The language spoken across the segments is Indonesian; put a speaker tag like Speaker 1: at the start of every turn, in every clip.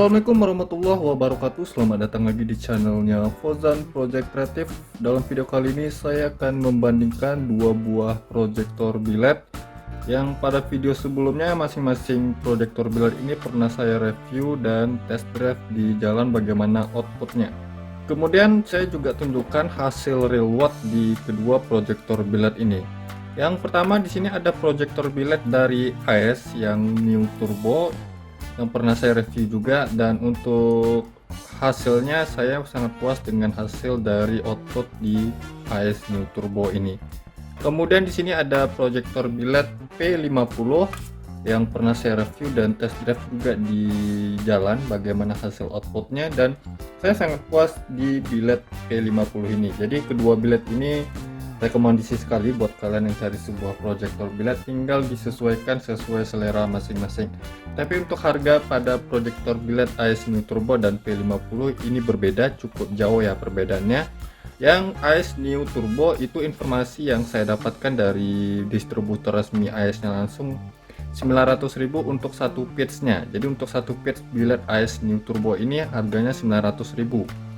Speaker 1: Assalamualaikum warahmatullahi wabarakatuh. Selamat datang lagi di channelnya Fozan Project Kreatif. Dalam video kali ini saya akan membandingkan dua buah proyektor biled yang pada video sebelumnya masing-masing proyektor biled ini pernah saya review dan test drive di jalan bagaimana outputnya. Kemudian saya juga tunjukkan hasil real watt di kedua proyektor biled ini. Yang pertama di sini ada proyektor biled dari AES yang New Turbo yang pernah saya review juga, dan untuk hasilnya saya sangat puas dengan hasil dari output di AES New Turbo ini. Kemudian di sini ada proyektor biled P50 yang pernah saya review dan test drive juga di jalan bagaimana hasil outputnya, dan saya sangat puas di biled P50 ini. Jadi kedua biled ini rekomendasi sekali buat kalian yang cari sebuah proyektor biled, tinggal disesuaikan sesuai selera masing-masing. Tapi untuk harga pada proyektor biled AES New Turbo dan P50 ini berbeda, cukup jauh ya perbedaannya. Yang AES New Turbo itu informasi yang saya dapatkan dari distributor resmi AES-nya langsung 900.000 untuk satu piece-nya. Jadi untuk satu piece biled AES New Turbo ini harganya 900.000.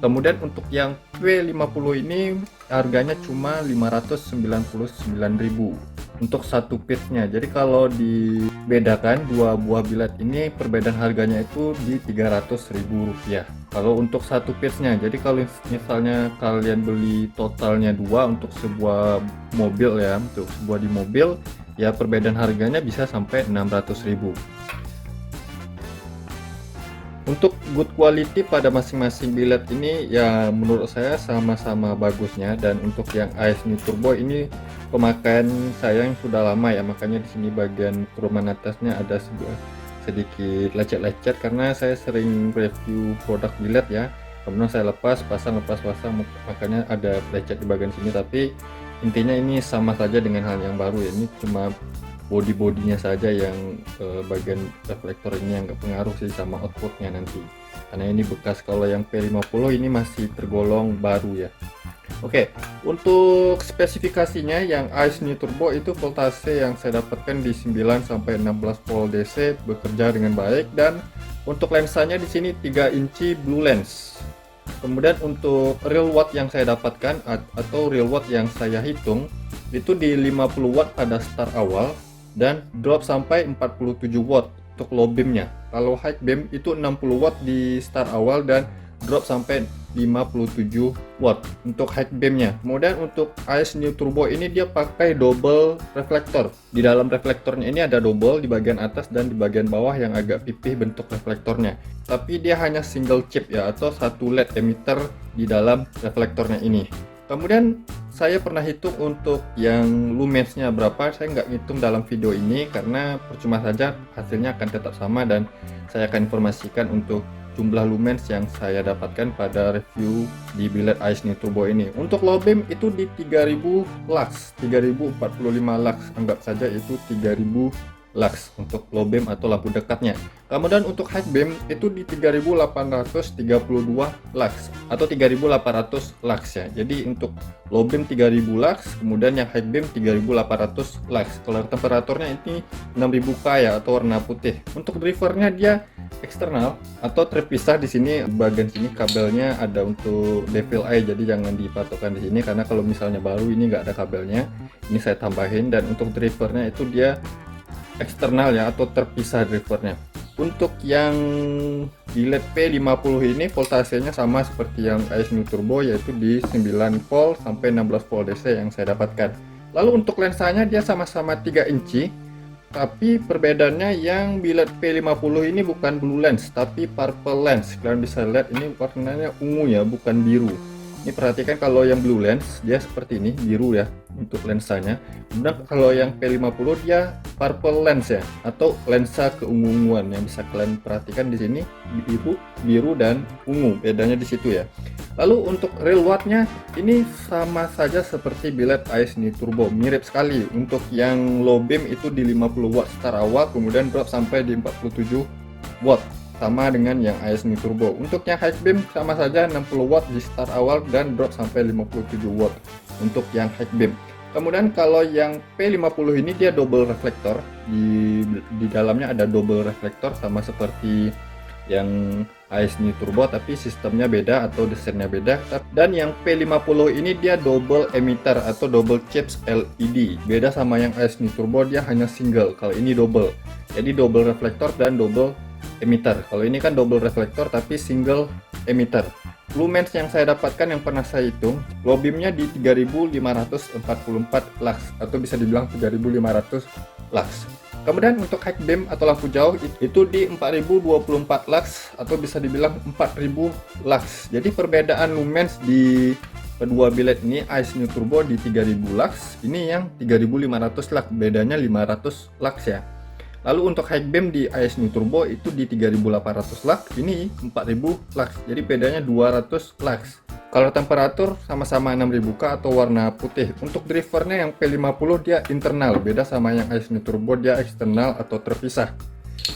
Speaker 1: Kemudian untuk yang P50 ini harganya cuma 599.000 untuk satu piece-nya. Jadi kalau dibedakan dua buah biled ini perbedaan harganya itu di 300.000 rupiah kalau untuk satu piece-nya. Jadi kalau misalnya kalian beli totalnya dua untuk sebuah mobil ya, untuk sebuah di mobil ya, perbedaan harganya bisa sampai 600.000. Untuk good quality pada masing-masing biled ini ya menurut saya sama-sama bagusnya, dan untuk yang AES New Turbo ini pemakaian saya yang sudah lama ya, makanya di sini bagian kuruman atasnya ada sebuah sedikit lecet-lecet karena saya sering review produk biled ya. Kemudian saya lepas pasang, makanya ada lecet di bagian sini, tapi intinya ini sama saja dengan hal yang baru ya. Ini cuma bodinya saja yang bagian reflektor ini yang nggak pengaruh sih sama outputnya nanti, karena ini bekas. Kalau yang P50 ini masih tergolong baru ya. Oke, untuk spesifikasinya yang AES New Turbo itu voltase yang saya dapatkan di 9 sampai 16 volt DC, bekerja dengan baik, dan untuk lensanya di sini 3 inci blue lens. Kemudian untuk real watt yang saya dapatkan atau real watt yang saya hitung itu di 50 watt pada start awal dan drop sampai 47 watt untuk low beamnya. Kalau high beam itu 60 watt di start awal dan drop sampai 57 watt untuk high beamnya. Kemudian untuk AES New Turbo ini dia pakai double reflektor. Di dalam reflektornya ini ada double di bagian atas dan di bagian bawah yang agak pipih bentuk reflektornya. Tapi dia hanya single chip ya, atau satu LED emitter di dalam reflektornya ini. Kemudian saya pernah hitung untuk yang lumensnya berapa, saya nggak hitung dalam video ini karena percuma saja, hasilnya akan tetap sama, dan saya akan informasikan untuk jumlah lumens yang saya dapatkan pada review di biled AES New Turbo ini. Untuk low beam itu di 3000 lux, 3045 lux, anggap saja itu 3000 lux untuk low beam atau lampu dekatnya. Kemudian untuk high beam itu di 3832 lux atau 3800 lux ya. Jadi untuk low beam 3000 lux, kemudian yang high beam 3800 lux. Kalau temperaturnya ini 6000 K ya, atau warna putih. Untuk drivernya dia eksternal atau terpisah. Di sini bagian sini kabelnya ada untuk devil eye, jadi jangan dipatokkan di sini karena kalau misalnya baru ini nggak ada kabelnya. Ini saya tambahin, dan untuk drivernya itu dia eksternal ya, atau terpisah drivernya. Untuk yang biled P50 ini voltasenya sama seperti yang AES New Turbo, yaitu di 9 volt sampai 16 volt DC yang saya dapatkan. Lalu untuk lensanya dia sama-sama 3 inci, tapi perbedaannya yang biled P50 ini bukan blue lens tapi purple lens. Kalian bisa lihat ini warnanya ungu ya, bukan biru. Ini perhatikan, kalau yang blue lens dia seperti ini, biru ya untuk lensanya. Kemudian kalau yang P50 dia purple lens ya, atau lensa keunguan, yang bisa kalian perhatikan di sini biru dan ungu, bedanya di situ ya. Lalu untuk real wattnya ini sama saja seperti biled AES New Turbo, mirip sekali. Untuk yang low beam itu di 50 watt start awal, kemudian drop sampai di 47 watt, sama dengan yang AES New Turbo. Untuk yang high beam sama saja 60 watt di start awal dan drop sampai 57 watt untuk yang high beam. Kemudian kalau yang P50 ini dia double reflektor, di dalamnya ada double reflektor sama seperti yang AS Neo Turbo, tapi sistemnya beda atau desainnya beda. Dan yang P50 ini dia double emitter atau double chips LED. Beda sama yang AS Neo Turbo, dia hanya single. Kalau ini double. Jadi double reflektor dan double emitter. Kalau ini kan double reflektor tapi single emitter. Lumens yang saya dapatkan yang pernah saya hitung, low beamnya di 3544 lux atau bisa dibilang 3500 lux. Kemudian untuk high beam atau lampu jauh itu di 4024 lux atau bisa dibilang 4000 lux. Jadi perbedaan lumens di kedua biled ini AS Neo Turbo di 3000 lux, ini yang 3500 lux, bedanya 500 lux ya. Lalu untuk high beam di AS Neo Turbo itu di 3800 lux, ini 4000 lux, jadi bedanya 200 lux. Kalau temperatur sama-sama 6000 K atau warna putih. Untuk drivernya yang P50 dia internal, beda sama yang AS Neo Turbo dia eksternal atau terpisah.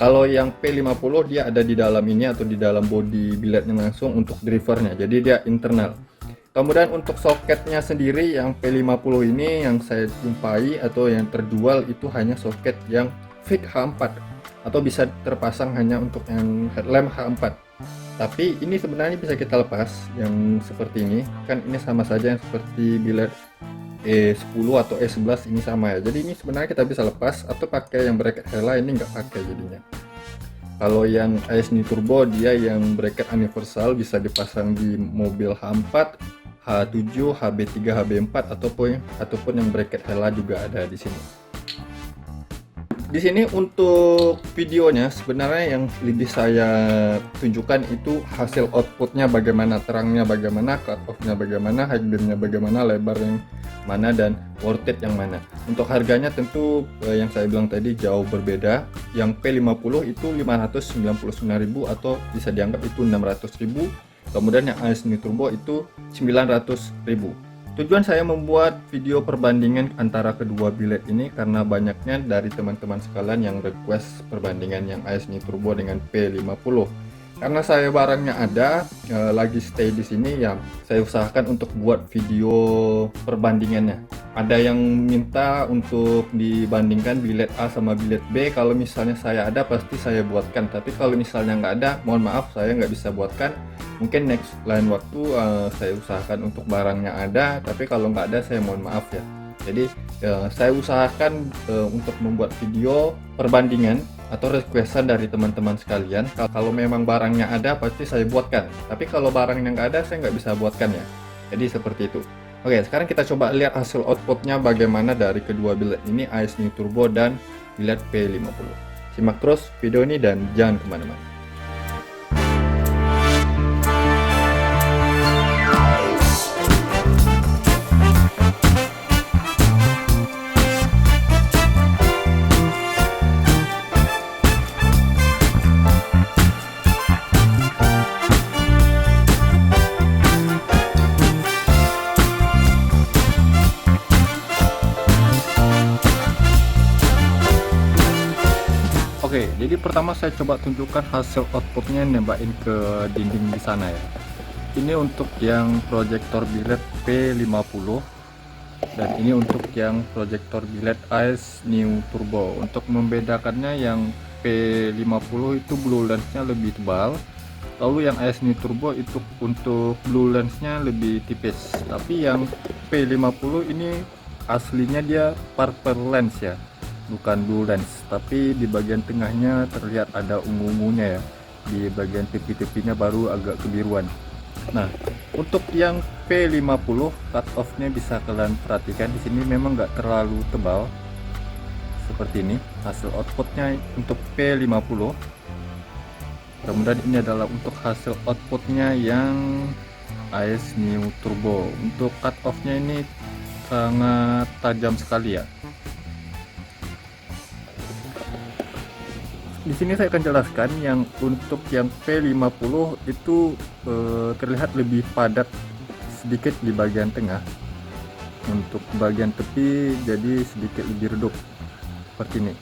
Speaker 1: Kalau yang P50 dia ada di dalam ini atau di dalam body billednya langsung untuk drivernya, jadi dia internal. Kemudian untuk soketnya sendiri yang P50 ini yang saya jumpai atau yang terjual itu hanya soket yang fix H4 atau bisa terpasang hanya untuk yang headlamp H4. Tapi ini sebenarnya bisa kita lepas yang seperti ini, kan ini sama saja yang seperti biled E10 atau E11 ini sama ya. Jadi ini sebenarnya kita bisa lepas atau pakai yang bracket Hella, ini nggak pakai jadinya. Kalau yang AS Neo Turbo dia yang bracket universal bisa dipasang di mobil H4, H7, HB3, HB4 ataupun yang bracket Hella juga ada di sini. Di sini untuk videonya sebenarnya yang lebih saya tunjukkan itu hasil outputnya bagaimana, terangnya bagaimana, cut off-nya bagaimana, high beam-nya bagaimana, lebar yang mana, dan worth it yang mana. Untuk harganya tentu yang saya bilang tadi jauh berbeda. Yang P50 itu 599.000 atau bisa dianggap itu 600.000. Kemudian yang AS Neo Turbo itu 900.000. Tujuan saya membuat video perbandingan antara kedua biled ini karena banyaknya dari teman-teman sekalian yang request perbandingan yang AS Neo Turbo dengan P50. Karena saya barangnya ada, lagi stay di sini ya, saya usahakan untuk buat video perbandingannya. Ada yang minta untuk dibandingkan biled A sama biled B. Kalau misalnya saya ada pasti saya buatkan, tapi kalau misalnya nggak ada, mohon maaf saya nggak bisa buatkan. Mungkin next lain waktu saya usahakan untuk barangnya ada, tapi kalau nggak ada saya mohon maaf ya. Jadi saya usahakan untuk membuat video perbandingan atau requestan dari teman-teman sekalian. Kalau memang barangnya ada pasti saya buatkan, tapi kalau barangnya nggak ada saya nggak bisa buatkan ya. Jadi seperti itu. Oke, sekarang kita coba lihat hasil outputnya bagaimana dari kedua biled ini, AS Neo Turbo dan biled P50. Simak terus video ini dan jangan kemana-mana. Oke, jadi pertama saya coba tunjukkan hasil outputnya nembakin ke dinding di sana ya. Ini untuk yang proyektor biled P50 dan ini untuk yang proyektor biled AS Neo Turbo. Untuk membedakannya yang P50 itu blue lensnya lebih tebal, lalu yang AS Neo Turbo itu untuk blue lensnya lebih tipis. Tapi yang P50 ini aslinya dia purple lens ya, bukan blue lens, tapi di bagian tengahnya terlihat ada ungu-ungunya ya, di bagian tepi-tepinya baru agak kebiruan. Nah, untuk yang P50 cut off-nya bisa kalian perhatikan di sini memang nggak terlalu tebal seperti ini hasil outputnya untuk P50. Kemudian ini adalah untuk hasil outputnya yang AS Neo Turbo. Untuk cut off-nya ini sangat tajam sekali ya. Di sini saya akan jelaskan yang untuk yang P50 itu terlihat lebih padat sedikit di bagian tengah. Untuk bagian tepi jadi sedikit lebih redup seperti ini.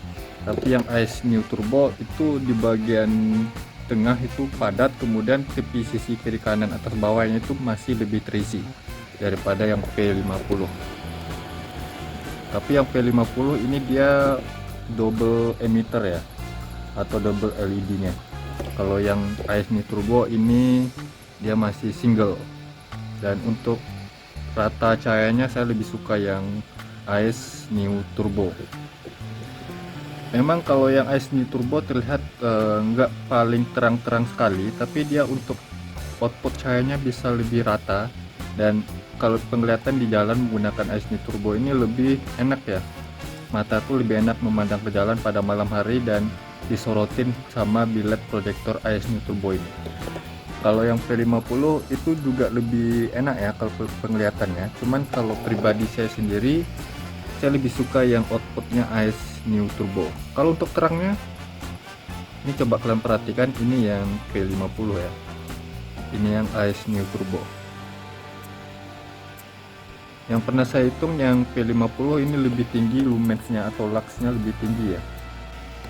Speaker 1: Tapi yang AS Neo Turbo itu di bagian tengah itu padat, kemudian tepi sisi kiri kanan atas bawahnya itu masih lebih terisi daripada yang P50. Tapi yang P50 ini dia double emitter ya, atau double LED nya. Kalau yang AS New Turbo ini dia masih single, dan untuk rata cahayanya saya lebih suka yang AS New Turbo. Memang kalau yang AS New Turbo terlihat nggak paling terang-terang sekali, tapi dia untuk output cahayanya bisa lebih rata, dan kalau penglihatan di jalan menggunakan AS New Turbo ini lebih enak ya. Mataku lebih enak memandang ke jalan pada malam hari dan disorotin sama bilet proyektor AS New Turbo ini. Kalau yang P50 itu juga lebih enak ya kalau penglihatannya, cuman kalau pribadi saya sendiri, saya lebih suka yang outputnya AS New Turbo. Kalau untuk terangnya, ini coba kalian perhatikan, ini yang P50 ya, ini yang AS New Turbo. Yang pernah saya hitung yang P50 ini lebih tinggi lumensnya atau luxnya lebih tinggi ya.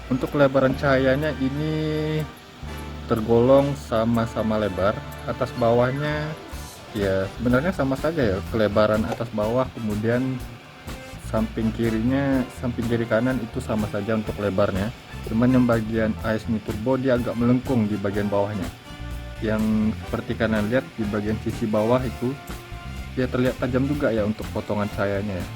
Speaker 1: Untuk kelebaran cahayanya ini tergolong sama-sama lebar, atas bawahnya ya sebenarnya sama saja ya, kelebaran atas bawah, kemudian samping kirinya, samping kiri kanan itu sama saja untuk lebarnya. Cuman yang bagian AS New Turbo dia agak melengkung di bagian bawahnya. Yang seperti kalian lihat di bagian sisi bawah itu dia terlihat tajam juga ya untuk potongan cahayanya ya.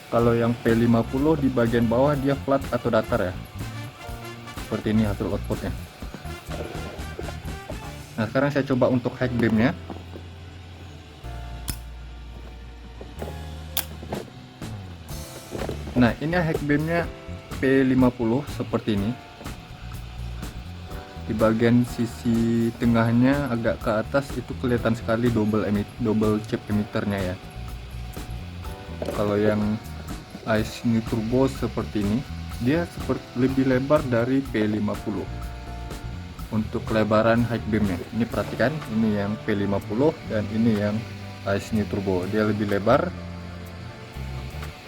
Speaker 1: Kalau yang P50 di bagian bawah dia flat atau datar ya. Seperti ini hasil outputnya. Nah sekarang saya coba untuk high beamnya. Nah ini high beamnya P50 seperti ini. Di bagian sisi tengahnya agak ke atas itu kelihatan sekali double chip emitternya ya. Kalau yang AS New Turbo seperti ini, dia lebih lebar dari P50 untuk lebaran high beamnya. Ini perhatikan, ini yang P50 dan ini yang AS New Turbo, dia lebih lebar.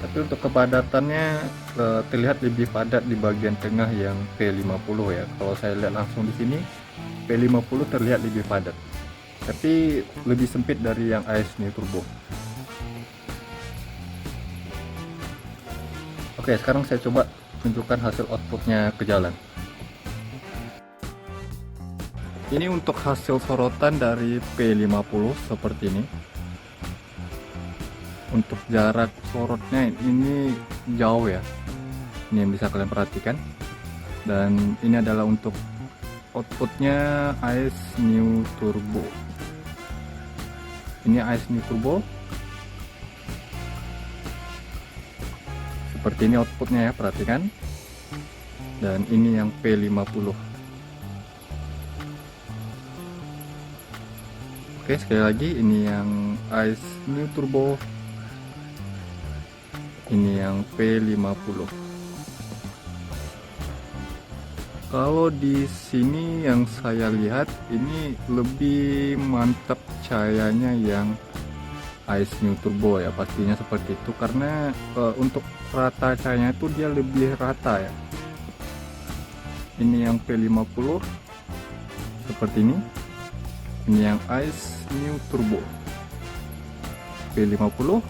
Speaker 1: Tapi untuk kepadatannya terlihat lebih padat di bagian tengah yang P50 ya. Kalau saya lihat langsung di sini, P50 terlihat lebih padat, tapi lebih sempit dari yang AS New Turbo. Oke, sekarang saya coba tunjukkan hasil outputnya ke jalan. Ini untuk hasil sorotan dari P50 seperti ini. Untuk jarak sorotnya ini jauh ya, ini yang bisa kalian perhatikan. Dan ini adalah untuk outputnya AS New Turbo. Ini AS New Turbo seperti ini outputnya ya, perhatikan. Dan ini yang P50. Oke, sekali lagi ini yang AS New Turbo, ini yang P50. Kalau di sini yang saya lihat ini lebih mantap cahayanya yang AS New Turbo ya, pastinya seperti itu, karena untuk rata cahayanya itu dia lebih rata ya. Ini yang P50 seperti ini. Ini yang AS New Turbo P50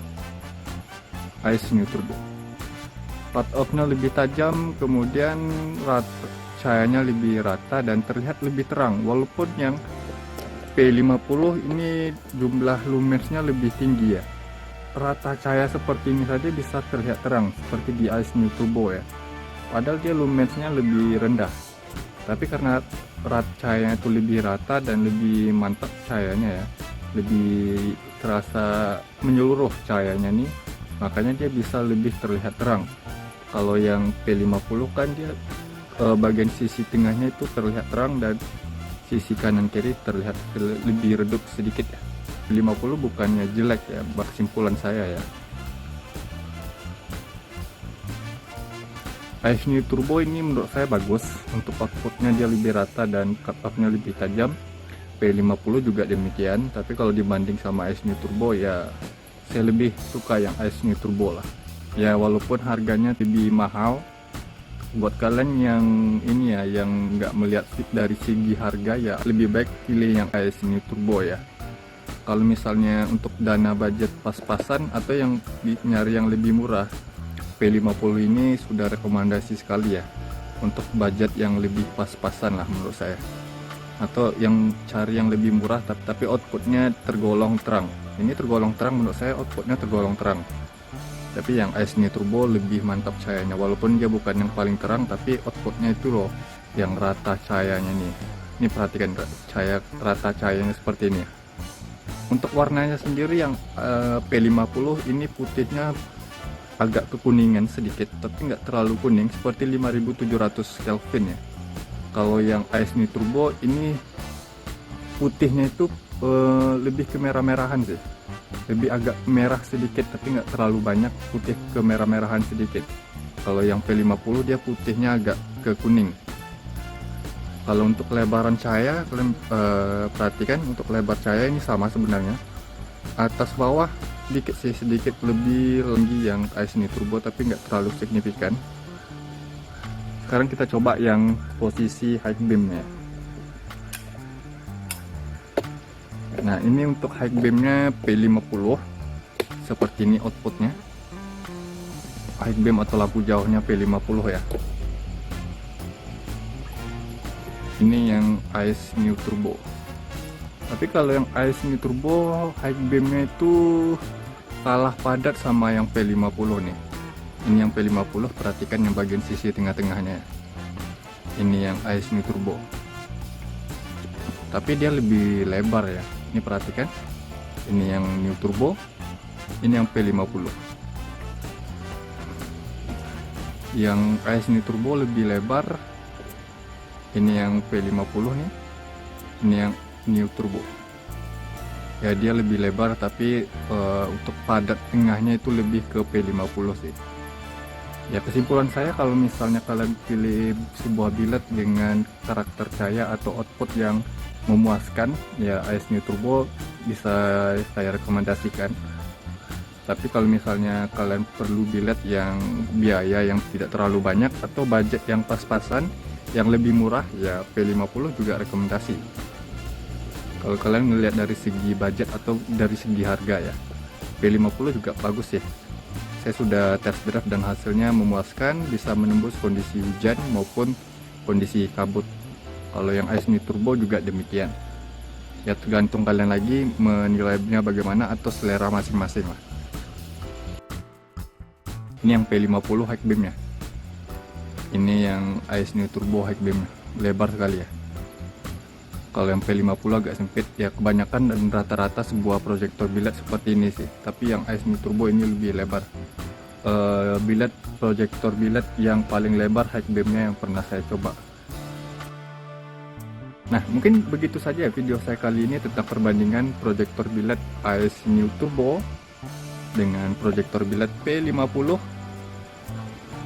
Speaker 1: AS New Turbo. Cut off-nya lebih tajam, kemudian cahayanya lebih rata dan terlihat lebih terang. Walaupun yang P50 ini jumlah lumensnya lebih tinggi ya, rata cahaya seperti ini saja bisa terlihat terang seperti di AS New Turbo ya. Padahal dia lumensnya lebih rendah, tapi karena cahayanya itu lebih rata dan lebih mantap cahayanya ya, lebih terasa menyeluruh cahayanya nih, makanya dia bisa lebih terlihat terang. Kalau yang P50 kan dia bagian sisi tengahnya itu terlihat terang dan sisi kanan kiri terlihat lebih redup sedikit ya. P50 bukannya jelek ya, kesimpulan saya ya. AS New Turbo ini menurut saya bagus, untuk outputnya dia lebih rata dan cut off-nya lebih tajam. P50 juga demikian, tapi kalau dibanding sama AS New Turbo ya saya lebih suka yang AS New Turbo lah ya, walaupun harganya lebih mahal. Buat kalian yang ini ya, yang nggak melihat dari segi harga ya, lebih baik pilih yang AS New Turbo ya. Kalau misalnya untuk dana budget pas-pasan atau yang nyari yang lebih murah, P50 ini sudah rekomendasi sekali ya, untuk budget yang lebih pas-pasan lah menurut saya, atau yang cari yang lebih murah tapi outputnya tergolong terang. Ini tergolong terang, menurut saya outputnya tergolong terang. Tapi yang AS Neo Turbo lebih mantap cahayanya, walaupun dia bukan yang paling terang, tapi outputnya itu loh yang rata cahayanya nih. Ini perhatikan rata cahayanya seperti ini ya. Untuk warnanya sendiri yang P50 ini putihnya agak kekuningan sedikit, tapi nggak terlalu kuning, seperti 5700 Kelvin ya. Kalau yang AS Neo Turbo ini putihnya itu lebih ke merah-merahan sih, lebih agak merah sedikit, tapi nggak terlalu banyak, putih ke merah-merahan sedikit. Kalau yang P50 dia putihnya agak ke kuning. Kalau untuk lebaran cahaya, kalian perhatikan untuk lebar cahaya ini sama sebenarnya, atas bawah sedikit lebih tinggi yang AS Neo Turbo, tapi nggak terlalu signifikan. Sekarang kita coba yang posisi high beamnya. Nah, ini untuk high beamnya P50, seperti ini outputnya. High beam atau lampu jauhnya P50 ya. Ini yang AS Neo Turbo. Tapi kalau yang AS Neo Turbo high beamnya itu kalah padat sama yang P50 nih. Ini yang P50, perhatikan yang bagian sisi tengah-tengahnya. Ini yang AS Neo Turbo. Tapi dia lebih lebar ya. Ini perhatikan. Ini yang Neo Turbo, ini yang P50. Yang AS Neo Turbo lebih lebar. Ini yang P50 nih. Ini yang Neo Turbo. Ya, dia lebih lebar, tapi untuk padat tengahnya itu lebih ke P50 sih. Ya, kesimpulan saya kalau misalnya kalian pilih sebuah biled dengan karakter cahaya atau output yang memuaskan, ya AS Neo Turbo bisa saya rekomendasikan. Tapi kalau misalnya kalian perlu biled yang biaya yang tidak terlalu banyak atau budget yang pas-pasan, yang lebih murah, ya P50 juga rekomendasi. Kalau kalian ngelihat dari segi budget atau dari segi harga ya, P50 juga bagus ya. Saya sudah test drive dan hasilnya memuaskan, bisa menembus kondisi hujan maupun kondisi kabut. Kalau yang AS Neo Turbo juga demikian. Ya, tergantung kalian lagi menilainya bagaimana atau selera masing-masing lah. Ini yang P50 high beamnya. Ini yang AS Neo Turbo high beam, lebar sekali ya. Kalau yang P50 agak sempit ya, kebanyakan dan rata-rata sebuah proyektor biled seperti ini sih. Tapi yang AS Neo Turbo ini lebih lebar. Proyektor biled yang paling lebar high beamnya yang pernah saya coba. Nah, mungkin begitu saja video saya kali ini tentang perbandingan proyektor biled AS Neo Turbo dengan proyektor biled P50.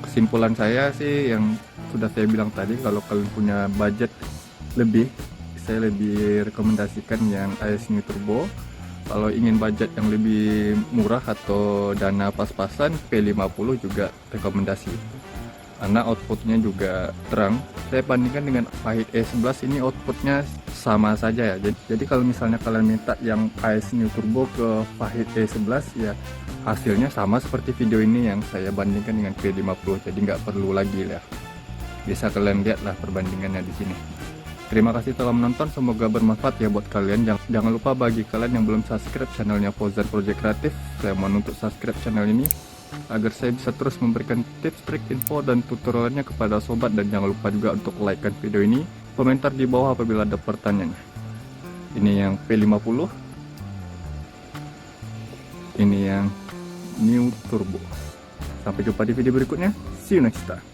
Speaker 1: Kesimpulan saya sih yang sudah saya bilang tadi, kalau kalian punya budget lebih, saya lebih rekomendasikan yang AS Neo Turbo. Kalau ingin budget yang lebih murah atau dana pas-pasan, P50 juga rekomendasi, karena outputnya juga terang. Saya bandingkan dengan Fahid E11, ini outputnya sama saja ya. Jadi kalau misalnya kalian minta yang AS Neo Turbo ke Fahid E11, ya hasilnya sama seperti video ini yang saya bandingkan dengan P50. Jadi nggak perlu lagi lah, bisa kalian lihat lah perbandingannya di sini. Terima kasih telah menonton, semoga bermanfaat ya buat kalian. Jangan lupa bagi kalian yang belum subscribe channelnya Fauzan Project Kreatif, saya mohon untuk subscribe channel ini agar saya bisa terus memberikan tips, trik, info, dan tutorialnya kepada sobat. Dan jangan lupa juga untuk like video ini, komentar di bawah apabila ada pertanyaan. Ini yang P50, ini yang Neo Turbo. Sampai jumpa di video berikutnya. See you next time.